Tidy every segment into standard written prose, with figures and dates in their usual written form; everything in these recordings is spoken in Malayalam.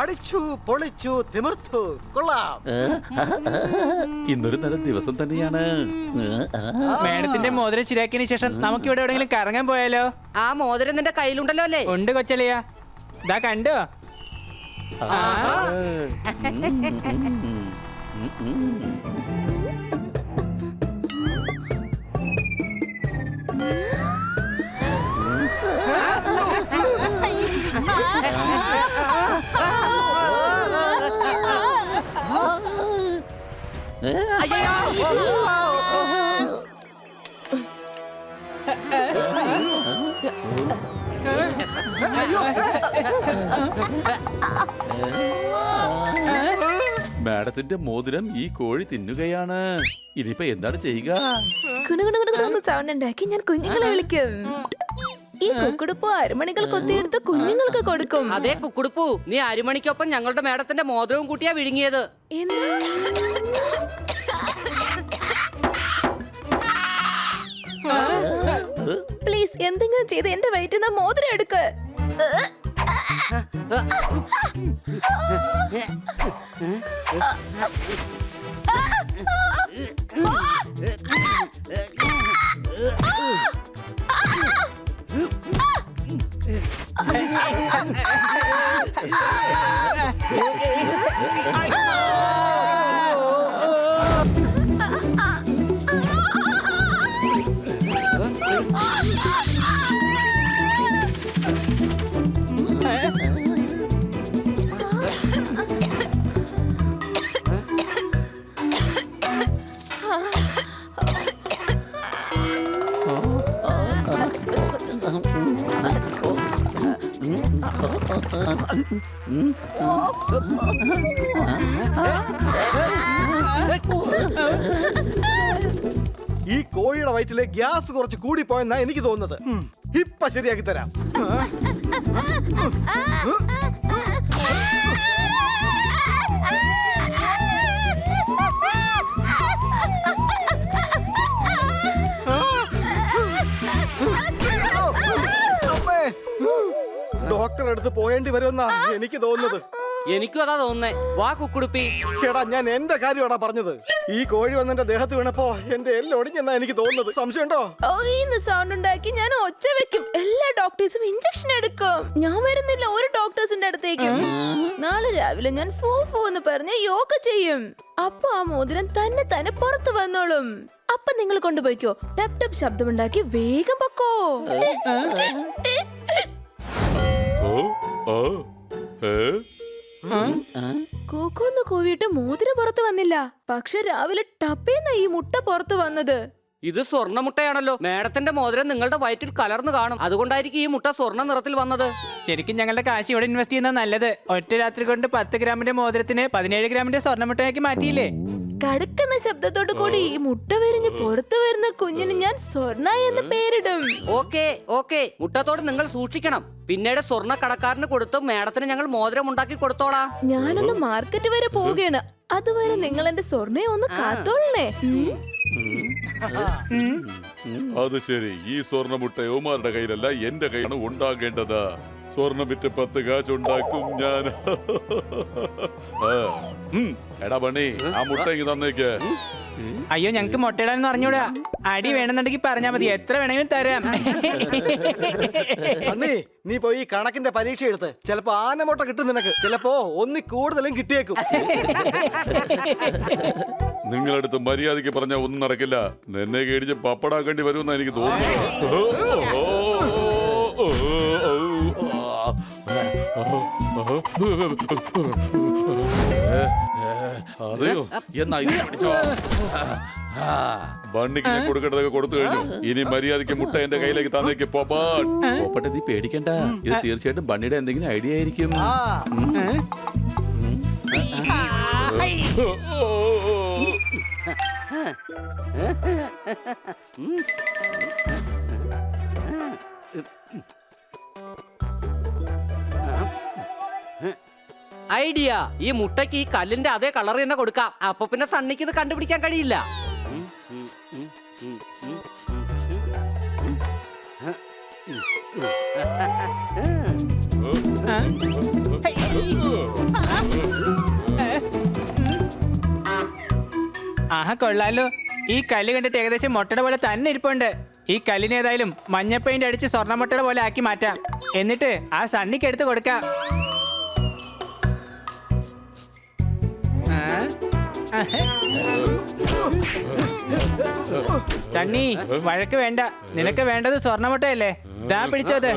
അടിച്ചു പൊളിച്ചു തിമിർത്തു കൊള്ളാം. ഇന്നൊരു നല്ല ദിവസം തന്നെയാണ്. മേഡത്തിന്റെ മോതിരം ശരിയാക്കിയതിനു ശേഷം നമുക്ക് ഇവിടെ എവിടെയെങ്കിലും കറങ്ങാൻ പോയാലോ? ആ മോതിരം നിന്റെ കയ്യിലുണ്ടല്ലോ അല്ലേ? ഉണ്ട് കൊച്ചളിയാ, ഇതാ കണ്ടോ? മാഡത്തിന്റെ മോതിരം ഈ കോഴി തിന്നുകയാണ്. ഇനിയിപ്പോ എന്താണ് ചെയ്യുക? സൗണ്ട് ഉണ്ടാക്കി ഞാൻ കുഞ്ഞുങ്ങളെ വിളിക്കും. ഈ കുക്കുടുപ്പ് അരമണികൾ കൊത്തിയെടുത്ത് കുഞ്ഞുങ്ങൾക്ക് കൊടുക്കും. അതേ കുക്കുടുപ്പു, നീ അരിമണിക്കൊപ്പം ഞങ്ങളുടെ മേഡത്തിന്റെ മോതിരവും കൂട്ടിയാ വിഴുങ്ങിയത്. പ്ലീസ് എന്തെങ്കിലും ചെയ്ത് എന്റെ വയറ്റിൽ നിന്ന് മോതിരം എടുക്ക്. ഈ കോഴിയുടെ വയറ്റിലെ ഗ്യാസ് കുറച്ച് കൂടിപ്പോയെന്നാ എനിക്ക് തോന്നുന്നത്. ഇപ്പൊ ശരിയാക്കി തരാം. ഡോക്ടറെ അടുത്ത് പോയേണ്ടി വരുമെന്നാ എനിക്ക് തോന്നുന്നത്. എനിക്കും അതാ തോന്നുന്നേ. വാ കുക്കുടുപ്പി. എടാ, ഞാൻ എന്റെ കാര്യമാടാ പറഞ്ഞത്. ഈ കോഴി വന്ന് എന്റെ ദേഹത്ത് വീണപ്പോ എന്റെ എല്ലാം ഒടിഞ്ഞെന്നാ എനിക്ക് തോന്നുന്നത്. സംശയമുണ്ടോ? സൗണ്ട് ഉണ്ടാക്കി ഞാൻ ഒച്ച വെക്കും. എല്ലാ ഡോക്ടേഴ്സും ഇഞ്ചക്ഷൻ എടുക്കും. ഞാൻ വരുന്നില്ല ഒരു ഡോക്ടേഴ്സിന്റെ അടുത്തേക്കും. നാളെ രാവിലെ ഞാൻ ഫൂ ഫൂ എന്ന് പറഞ്ഞ് യോഗ ചെയ്യും. അപ്പൊ ആ മോതിരം തന്നെ പുറത്തു വന്നോളും. അപ്പൊ നിങ്ങൾ കൊണ്ടുപോയിക്കോ. ടപ് ടപ് ശബ്ദമുണ്ടാക്കി വേഗം പൊക്കോ. കൂക്കൊന്ന് കൂവിയിട്ട് മോതിരം പുറത്തു വന്നില്ല. പക്ഷെ രാവിലെ ടപ്പേന്ന ഈ മുട്ട പുറത്തു വന്നത്. ഇത് സ്വർണ്ണ മുട്ടയാണല്ലോ. മേഡത്തിന്റെ മോതിരം നിങ്ങളുടെ വയറ്റിൽ കലർന്നു കാണും. അതുകൊണ്ടായിരിക്കും ഈ മുട്ട സ്വർണ്ണ നിറത്തിൽ വന്നത്. ശരിക്കും ഞങ്ങളുടെ കാശ് ഇവിടെ ഇൻവെസ്റ്റ് ചെയ്യുന്നത് നല്ലത്. ഒറ്റ രാത്രി കൊണ്ട് 10 ഗ്രാമിന്റെ മോതിരത്തിന് 17 ഗ്രാമിന്റെ സ്വർണ്ണമുട്ടയാക്കി മാറ്റിയില്ലേ? കടുക്കുന്ന ശബ്ദത്തോടു കൂടി ഈ മുട്ട വിരിഞ്ഞ് പുറത്തു വരുന്ന കുഞ്ഞിന് ഞാൻ സ്വർണ്ണ എന്ന് പേരിടും. ഓക്കെ മുട്ടത്തോട് നിങ്ങൾ സൂക്ഷിക്കണം. പിന്നീട് സ്വർണ്ണ കടക്കാരന് കൊടുത്ത് മേഡത്തിന് ഞങ്ങൾ മോതിരം ഉണ്ടാക്കി കൊടുത്തോളാം. ഞാനൊന്ന് മാർക്കറ്റ് വരെ പോവുകയാണ്. അതുവരെ നിങ്ങൾ എന്റെ സ്വർണ്ണയെ ഒന്ന് കാത്തോളണേ. അത് ശരി. ഈ സ്വർണ്ണമുട്ട യോമാരുടെ കയ്യിലല്ല, എന്റെ കയ്യിലാണ് ഉണ്ടാകേണ്ടത്. സ്വർണ്ണം വിറ്റ് 10 കാശ് ഉണ്ടാക്കും ഞാൻ. എടാ പണി, ആ മുട്ട ഇങ്ങ് തന്നേക്ക്. അയ്യോ, ഞങ്ങക്ക് മുട്ടയിടാന്ന് അറിഞ്ഞൂടാ. അടി വേണമെന്നുണ്ടെങ്കിൽ പറഞ്ഞാ മതി, എത്ര വേണമെങ്കിലും തരാം. നീ പോയി കണക്കിന്റെ പരീക്ഷ എടുത്ത്. ചിലപ്പോ ആനമുട്ട കിട്ടും നിനക്ക്, ചിലപ്പോ ഒന്നി കൂടുതലും കിട്ടിയേക്കും. നിങ്ങളടുത്ത് മര്യാദയ്ക്ക് പറഞ്ഞാൽ ഒന്നും നടക്കില്ല. നിന്നെ കേടിച്ച് പപ്പടാക്കേണ്ടി വരുമെന്നാ എനിക്ക് തോന്നുന്നു. അതെയോ? എന്നാ ഇത് പിടിച്ചോ. ബണ്ണിക്ക് കൊടുക്കേണ്ടതൊക്കെ കൊടുത്തു കഴിഞ്ഞു. ഇനി മര്യാദയ്ക്ക് മുട്ട എന്റെ കയ്യിലേക്ക് തന്നേക്ക്. പോപ്പട്ടെ, നീ പേടിക്കണ്ട. ഇത് തീർച്ചയായിട്ടും ബണ്ണിയുടെ എന്തെങ്കിലും ഐഡിയ ആയിരിക്കും. ഐഡിയ. ഈ മുട്ടയ്ക്ക് ഈ കല്ലിന്റെ അതേ കളർ തന്നെ കൊടുക്കാം. അപ്പൊ പിന്നെ സണ്ണിക്ക് ഇത് കണ്ടുപിടിക്കാൻ കഴിയില്ല. ആഹാ കൊള്ളാലോ. ഈ കല്ല് കണ്ടിട്ട് ഏകദേശം മുട്ടയുടെ പോലെ തന്നെ ഇരിപ്പുണ്ട്. ഈ കല്ലിന് ഏതായാലും മഞ്ഞ പെയിന്റ് അടിച്ച് സ്വർണ്ണമുട്ടയുടെ പോലെ ആക്കി മാറ്റാം. എന്നിട്ട് ആ സണ്ണിക്ക് എടുത്ത് കൊടുക്കാം. സണ്ണി, വഴക്ക് വേണ്ട. നിനക്ക് വേണ്ടത് സ്വർണ്ണമുട്ടയല്ലേ? ദാ പിടിച്ചത്.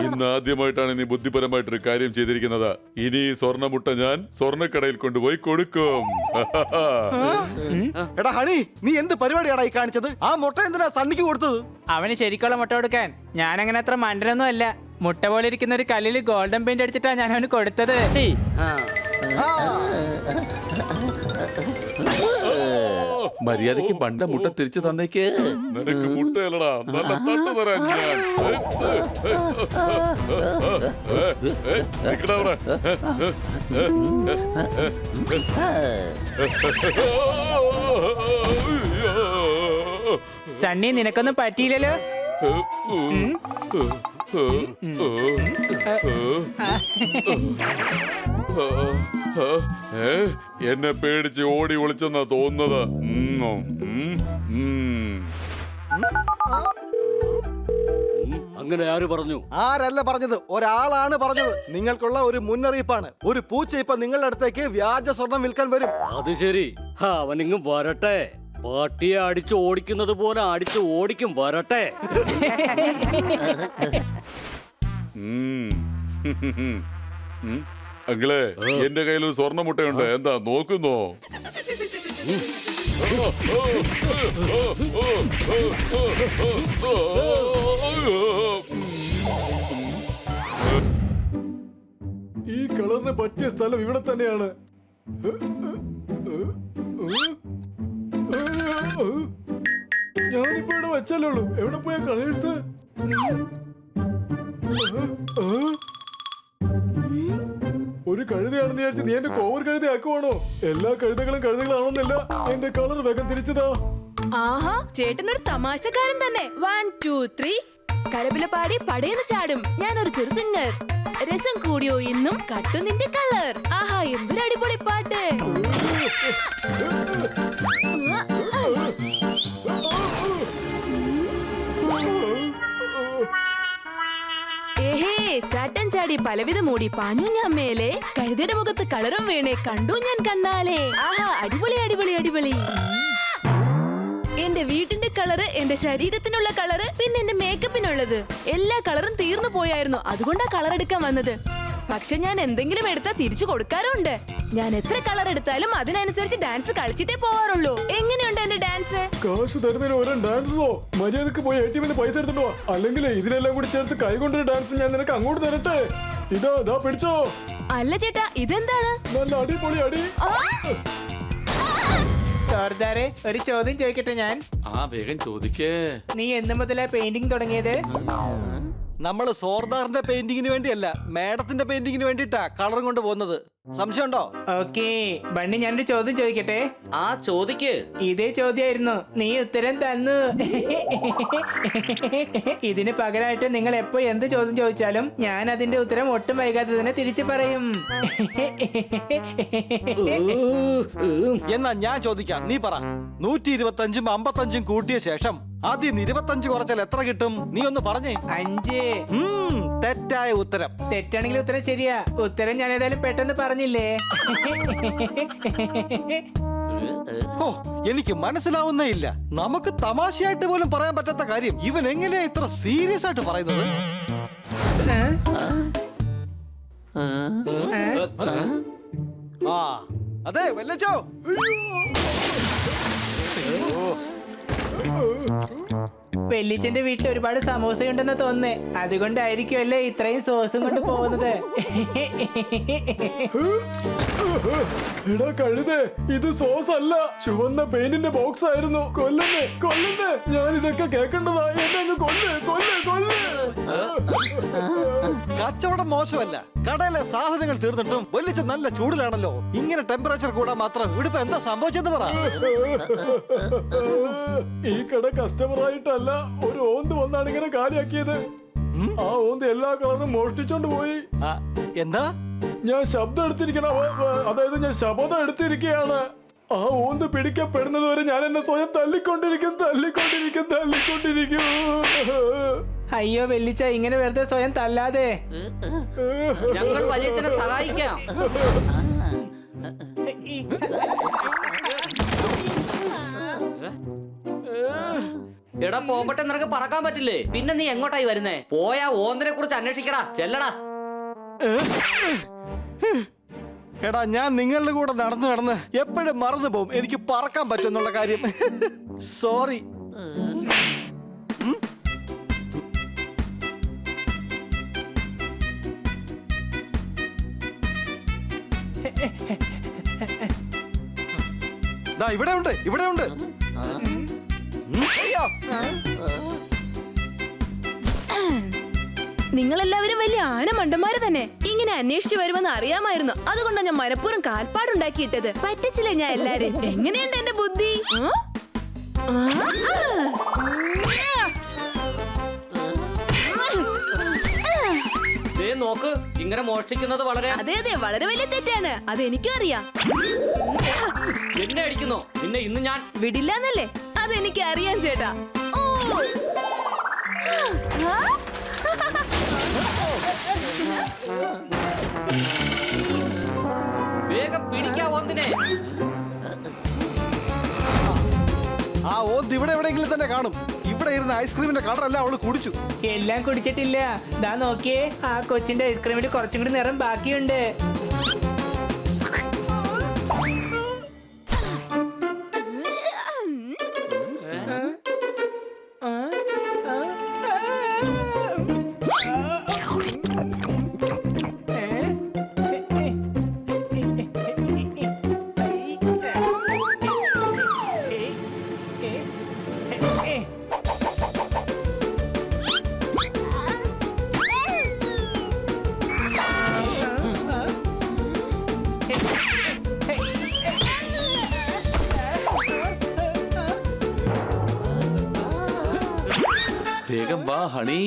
ഇന്ന് ആദ്യമായിട്ടാണ് നീ ബുദ്ധിപരമായിട്ടൊരു കാര്യം ചെയ്തിരിക്കുന്നത്. ഇനി ഈ സ്വർണ്ണമുട്ട ഞാൻ സ്വർണ്ണക്കടയിൽ കൊണ്ടുപോയി കൊടുക്കും. എടാ ഹണി, നീ എന്ത് പരിപാടിയാടാ ഈ കാണിച്ചത്? ആ മുട്ട എന്തിനാ സണ്ണിക്ക് കൊടുത്തത്? അവന് ശരിക്കുള്ള മുട്ട കൊടുക്കാൻ. ഞാൻ അങ്ങനെ അത്ര മണ്ടനൊന്നും അല്ല. മുട്ട പോലെ ഇരിക്കുന്ന ഒരു കല്ലിൽ ഗോൾഡൻ പെയിന്റ് അടിച്ചിട്ടാ ഞാൻ അവന് കൊടുത്തത്. മര്യാദക്ക് പണ്ട മുട്ട തിരിച്ചു തന്നേക്ക്. നിനക്ക് മുട്ടയല്ലടാ, നല്ല തട്ട് തരാൻ ഞാൻ. നിക്കടാ അവിടെ. സണ്ണി, നിനക്കൊന്നും പറ്റിയില്ലല്ലോ. എന്നെ പേടിച്ച് ഓടി ഒളിച്ചെന്നാ തോന്നുന്നത്. അങ്ങനെ ആര് പറഞ്ഞു? ആരല്ല പറഞ്ഞത്, ഒരാളാണ് പറഞ്ഞത്. നിങ്ങൾക്കുള്ള ഒരു മുന്നറിയിപ്പാണ്. ഒരു പൂച്ച ഇപ്പൊ നിങ്ങളുടെ അടുത്തേക്ക് വ്യാജ സ്വർണം വിൽക്കാൻ വരും. അത് ശരി, അവനിങ്ങും വരട്ടെ. പാട്ടിയെ അടിച്ചു ഓടിക്കുന്നത് പോലെ അടിച്ചു ഓടിക്കും, വരട്ടെ. അങ്ങളെ, എന്റെ കയ്യിൽ ഒരു സ്വർണ്ണമുട്ടയുണ്ട്. എന്താ നോക്കുന്നോ? ഈ കളറിന് പറ്റിയ സ്ഥലം ഇവിടെ തന്നെയാണ്. ഞാനിപ്പോ ഇവിടെ വെച്ചാലേ ഉള്ളൂ. എവിടെ പോയ കളേഴ്സ്? ഒരു കഴുതയാണെന്ന് വിചാരിച്ച് നീ എന്റെ കോവർ കഴുത ആക്കുവാണോ? എല്ലാ കഴുതകളും കഴുതകളാണെന്നല്ല. എന്റെ കളർ വേഗം തിരിച്ചതാ. ആഹാ, ചേട്ടനൊരു തമാശക്കാരൻ തന്നെ. 1 2 3 കലപില പാടി പടയെന്ന് ചാടും. ഞാനൊരു ചെറു സിംഗർ. രസം കൂടിയോ ഇന്നും കട്ടു നിന്റെ കളർ. ആഹാ, എന്തൊരു അടിപൊളി പാട്ട്. ഏഹേ, ചാട്ടൻ ചാടി പലവിധ മൂടി പാഞ്ഞു ഞാൻ മേലെ. കഴുതയുടെ മുഖത്ത് കളറും വീണേ കണ്ടു ഞാൻ കണ്ണാലെ. ആഹാ, അടിപൊളി അടിപൊളി അടിപൊളി. എന്റെ വീടിന്റെ കളറ്, എന്റെ ശരീരത്തിനുള്ള കളറ്, പിന്നെ എന്റെ മേക്കപ്പിനുള്ളത് എല്ലാ കളറും തീർന്നു പോയായിരുന്നു. അതുകൊണ്ടാ കളർ എടുക്കാൻ വന്നത്. പക്ഷെ ഞാൻ എന്തെങ്കിലും എടുത്താൽ തിരിച്ചു കൊടുക്കാറുണ്ട്. ഞാൻ എത്ര കളർ എടുത്താലും അതിനനുസരിച്ച് ഡാൻസ് കളിച്ചിട്ടേ പോവാറുള്ളൂ. എങ്ങനെയുണ്ട് എന്റെ ഡാൻസ്? കാശ് തരുന്നതിന് ഓരോ ഡാൻസോ? മര്യാദക്ക് പോയി ATM പൈസ എടുത്തിട്ടോ. അല്ലെങ്കിൽ ഇതിനെല്ലാം കൂടി ചേർത്ത് കൈകൊണ്ടൊരു ഡാൻസ് ഞാൻ നിനക്ക് അങ്ങോട്ട് തരട്ടെ. ഇതാ പിടിച്ചോ. അല്ല ചേട്ടാ, ഇതെന്താണ്? നല്ല അടിപൊളി അടി. സോർദാറെ, ഒരു ചോദ്യം ചോദിക്കട്ടെ ഞാൻ? വേഗം ചോദിക്കേ. നീ എന്ന് മുതലാ പെയിന്റിംഗ് തുടങ്ങിയത്? നമ്മള് സോർദാറിന്റെ പെയിന്റിങ്ങിന് വേണ്ടിയല്ല, മേഡത്തിന്റെ പെയിന്റിങ്ങിന് വേണ്ടിട്ടാ കളറും കൊണ്ട് പോകുന്നത്. സംശയമുണ്ടോ? ഓക്കേ ബണ്ണി, ഞാനൊരു ചോദ്യം ചോദിക്കട്ടെ? ചോദിക്ക്. ഇതേ ചോദ്യമായിരുന്നു. നീ ഉത്തരം തന്നു. ഇതിന് പകരമായിട്ട് നിങ്ങൾ എപ്പോ എന്ത് ചോദ്യം ചോദിച്ചാലും ഞാൻ അതിന്റെ ഉത്തരം ഒട്ടും വൈകാതെ തന്നെ തിരിച്ചു പറയും. എന്നാ ഞാൻ ചോദിക്കാം, നീ പറ. 125ഉം 55ഉം കൂട്ടിയ ശേഷം ആദ്യം 25 കുറച്ചാൽ എത്ര കിട്ടും? നീ ഒന്ന് പറഞ്ഞേ. 5. തെറ്റായ ഉത്തരം. തെറ്റാണെങ്കിൽ ഉത്തരം ശരിയാ. ഉത്തരം ഞാൻ ഏതായാലും പെട്ടെന്ന് പറഞ്ഞില്ലേ? ഓ, എനിക്ക് മനസ്സിലാവുന്നേ ഇല്ല. നമുക്ക് തമാശയായിട്ട് പോലും പറയാൻ പറ്റാത്ത കാര്യം ഇവൻ എങ്ങനെയാ ഇത്ര സീരിയസ് ആയിട്ട് പറയുന്നത്? അതെ വല്ലച്ചോ. വെല്ലിച്ചന്റെ വീട്ടിൽ ഒരുപാട് സമോസയുണ്ടെന്ന് തോന്നുന്നേ. അതുകൊണ്ടായിരിക്കും അല്ലേ ഇത്രയും സോസും കൊണ്ട് പോകുന്നത്. എടാ കഴുതേ, ഇത് സോസ് അല്ല, ചുവന്ന പെയിന്റിന്റെ ബോക്സ് ആയിരുന്നു. കൊല്ലുന്നേ കൊല്ലുന്നേ, ഞാൻ ഇതൊക്കെ കേൾക്കേണ്ടതാ. എന്നെ കൊല്ല്. കച്ചവടം മോശമല്ല. കടയിലെ സാധനങ്ങൾ തീർന്നിട്ടും വലിച്ച നല്ല ചൂടിലാണല്ലോ. ഇങ്ങനെ ടെമ്പറേച്ചർ കൂടാൻ മാത്രം ഇവിടെ എന്താ സംഭവിച്ചെന്ന് പറ. ഈ കട കസ്റ്റമർ ആയിട്ടല്ല, ഒരു ഓന്ത് വന്നാണ് ഇങ്ങനെ കാലിയാക്കിയത്. ആ ഓന്ത് എല്ലാ കളറും മോഷ്ടിച്ചോണ്ട് പോയി. എന്താ? ഞാൻ ശബ്ദം എടുത്തിരിക്കണ, അതായത് ഞാൻ ശബ്ദം എടുത്തിരിക്കുകയാണ്. ആ ഓന്ത് പിടിക്കപ്പെടുന്നത് വരെ ഞാൻ എന്നെ സ്വയം തല്ലിക്കൊണ്ടിരിക്കും. അയ്യോ വെല്ലിച്ച, ഇങ്ങനെ വെറുതെ സ്വയം തല്ലാതെ. ഞങ്ങൾ വലിയച്ഛനെ സഹായിക്കാം. എടാ പോപ്പട്ടെ, നിനക്ക് പറക്കാൻ പറ്റില്ലേ? പിന്നെ നീ എങ്ങോട്ടായി വരുന്നേ? പോയാ ഓന്തിനെ കുറിച്ച് അന്വേഷിക്കടാ, ചെല്ലടാ. എടാ, ഞാൻ നിങ്ങളുടെ കൂടെ നടന്ന് എപ്പോഴും മറന്നു പോകും എനിക്ക് പറക്കാൻ പറ്റുമെന്നുള്ള കാര്യം. സോറി. ഇവിടെ ഉണ്ട്. അയ്യോ. നിങ്ങളെല്ലാവരും വലിയ ആനമണ്ടന്മാര് തന്നെ. ഇങ്ങനെ അന്വേഷിച്ചു വരുമെന്ന് അറിയാമായിരുന്നു. അതുകൊണ്ടാണ് ഞാൻ മനഃപൂർവ്വം കാൽപ്പാടുണ്ടാക്കിയിട്ടത്. പറ്റിച്ചില്ലേ ഞാൻ എല്ലാരും? എങ്ങനെയുണ്ട് എന്റെ ബുദ്ധി? നോക്ക്, ഇങ്ങനെ മോഷ്ടിക്കുന്നത് വളരെ അതെ വളരെ വലിയ തെറ്റാണ്. അത് എനിക്കും അറിയാം. എന്നെ അടിക്കുന്നു. നിന്നെ ഇന്ന് ഞാൻ വിടില്ലെന്നല്ലേ? അതെനിക്ക് അറിയാം ചേട്ടാ. വേഗം പിടിക്കാ ഓന്തിനെ. ആ ഓന്ത് ഇവിടെ എവിടെയെങ്കിലും തന്നെ കാണും. ഇവിടെ ഇരുന്ന ഐസ്ക്രീമിന്റെ കളറെല്ലാം അവള് കുടിച്ചു. എല്ലാം കുടിച്ചിട്ടില്ല. ദാ നോക്കിയേ, ആ കൊച്ചിന്റെ ഐസ്ക്രീമിൽ കുറച്ചും കൂടി നിറം ബാക്കിയുണ്ട്. വേഗം വാ ഹണി.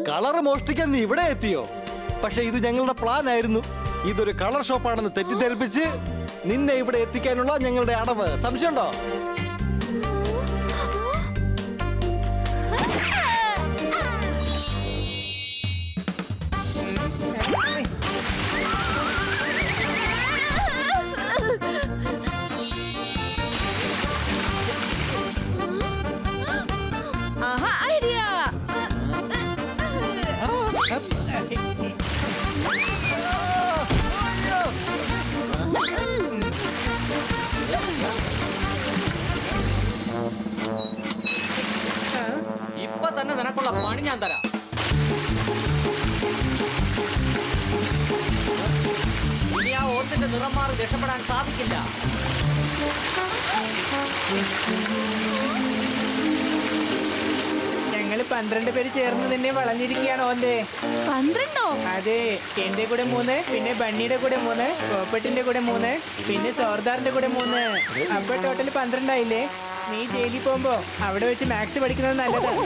കളറ് മോഷ്ടിക്കാൻ നീ ഇവിടെ എത്തിയോ? പക്ഷെ ഇത് ഞങ്ങളുടെ പ്ലാൻ ആയിരുന്നു. ഇതൊരു കളർ ഷോപ്പാണെന്ന് തെറ്റിദ്ധരിപ്പിച്ച് നിന്നെ ഇവിടെ എത്തിക്കാനുള്ള ഞങ്ങളുടെ അടവ്. സംശയമുണ്ടോ? ഐഡിയ. ഇപ്പൊ തന്നെ നിനക്കുള്ള പണി ഞാൻ തരാം. ഇനി ആ ഓത്തിന്റെ നിറം മാറി രക്ഷപ്പെടാൻ സാധിക്കില്ല. ഞങ്ങള് 12 പേര് ചേർന്ന് നിന്നെ വളഞ്ഞിരിക്കുകയാണ് ഓന്തേ. 12ഓ? അതെ, എന്റെ കൂടെ 3, പിന്നെ ബണ്ണിയുടെ കൂടെ 3, പോപ്പറ്റിന്റെ കൂടെ 3, പിന്നെ സോർദാറിന്റെ കൂടെ 3. അപ്പൊ ടോട്ടൽ 12 ആയില്ലേ? നീ ജയിലിൽ പോകുമ്പോ അവിടെ വെച്ച് മാത്സ് പഠിക്കുന്നത് നല്ലതാണ്.